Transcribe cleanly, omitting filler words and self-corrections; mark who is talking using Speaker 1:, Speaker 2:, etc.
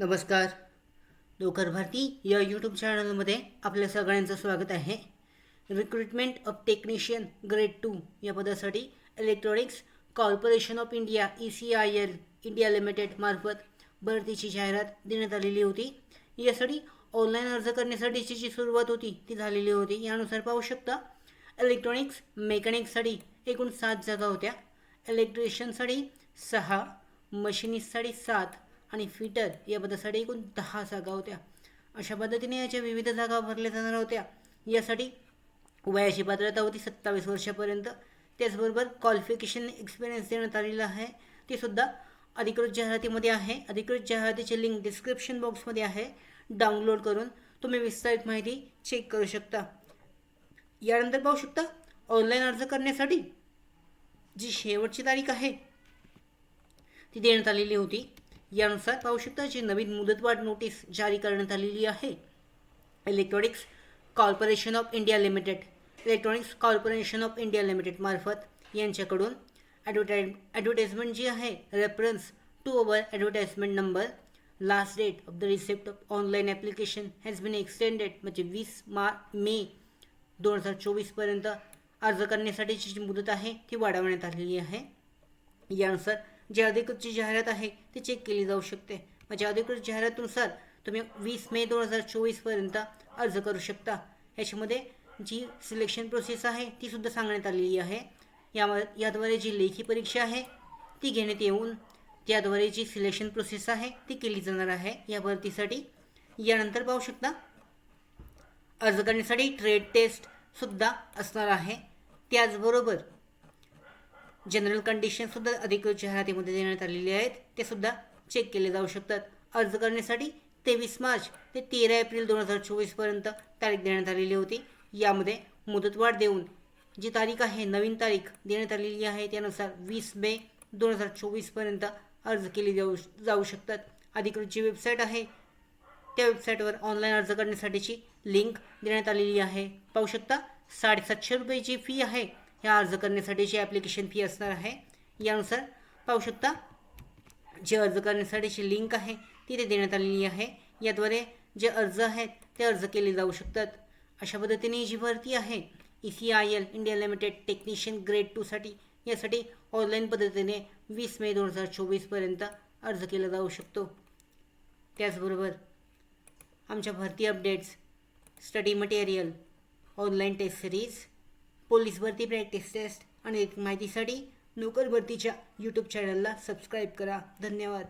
Speaker 1: नमस्कार. लोकर भारती या यूट्यूब चॅनलमध्ये आपल्या सगळ्यांचं स्वागत आहे. रिक्रुटमेंट ऑफ टेक्निशियन ग्रेड 2 या पदासाठी electronics corporation of India ECIL India limited मार्फत भरतीची जाहिरात देण्यात आलेली होती. यासाठी ऑनलाईन अर्ज करण्यासाठीची जी सुरुवात होती ती झालेली होती. यानुसार पाहू शकता इलेक्ट्रॉनिक्स मेकॅनिक्ससाठी एकूण 7 जागा होत्या. इलेक्ट्रिशियनसाठी 6, मशिनिस्टसाठी 7 आणि फिटर या पदासाठी एकूण 10 जागा होत्या. अशा पद्धतीने याच्या विविध जागा भरल्या जाणार होत्या. यासाठी वयाची पात्रता होती 27 वर्षापर्यंत. त्याचबरोबर क्वालिफिकेशन एक्सपिरियन्स देण्यात आलेला आहे. ते सुद्धा अधिकृत जाहिरातीमध्ये आहे. अधिकृत जाहिरातीचे लिंक डिस्क्रिप्शन बॉक्समध्ये आहे. डाउनलोड करून तुम्ही विस्तारित माहिती चेक करू शकता. यानंतर पाहू शकता ऑनलाईन अर्ज करण्यासाठी जी शेवटची तारीख आहे ती देण्यात आलेली होती. यानुसार पाहू शकता जी नवीन मुदतवाढ नोटीस जारी करण्यात आलेली आहे. Electronics corporation of India limited मार्फत यांच्याकडून ॲडव्हर्टाइजमेंट जी आहे reference to our advertisement number last date of the receipt of online application has been extended म्हणजे 20 मे 2024पर्यंत अर्ज करण्यासाठीची जी मुदत आहे ती वाढवण्यात आलेली आहे. यानुसार जी अधिकृतची जाहिरात आहे ती चेक केली जाऊ शकते. म्हणजे अधिकृत जाहिरातीनुसार तुम्ही 20 मे 2024पर्यंत अर्ज करू शकता. याच्यामध्ये जी सिलेक्शन प्रोसेस आहे ती सुद्धा सांगण्यात आलेली आहे. याद्वारे जी लेखी परीक्षा आहे ती घेण्यात येऊन त्याद्वारे जी सिलेक्शन प्रोसेस आहे ती केली जाणार आहे या भरतीसाठी. यानंतर पाहू शकता अर्ज करण्यासाठी ट्रेड टेस्ट सुद्धा असणार आहे. त्याचबरोबर जनरल कंडिशनसुद्धा अधिकृत जाहिरातीमध्ये देण्यात आलेली आहेत. ते सुद्धा चेक केले जाऊ शकतात. अर्ज करण्यासाठी 23 मार्च ते 13 एप्रिल 2024पर्यंत तारीख देण्यात आलेली होती. यामध्ये मुदतवाढ देऊन जी तारीख आहे नवीन तारीख देण्यात आलेली आहे त्यानुसार 20 मे 2024पर्यंत अर्ज केले जाऊ शकतात. अधिकृत जी वेबसाईट आहे त्या वेबसाईटवर ऑनलाईन अर्ज करण्यासाठीची लिंक देण्यात आलेली आहे. पाहू शकता 750 रुपयाची फी आहे. ह्या अर्ज करण्यासाठीची ॲप्लिकेशन फी असणार आहे. यानुसार पाहू शकता जे अर्ज करण्यासाठीची लिंक आहे तिथे देण्यात आलेली आहे. याद्वारे जे अर्ज आहेत ते अर्ज केले जाऊ शकतात. अशा पद्धतीने जी भरती आहे ECIL India limited technician grade 2साठी यासाठी ऑनलाईन पद्धतीने 20 मे 2024पर्यंत अर्ज केला जाऊ शकतो. त्याचबरोबर आमच्या भरती updates, study material, online test series, police भरती प्रॅक्टिस टेस्ट आणि माहितीसाठी नोकर भरतीच्या यूट्यूब चॅनलला सबस्क्राईब करा. धन्यवाद.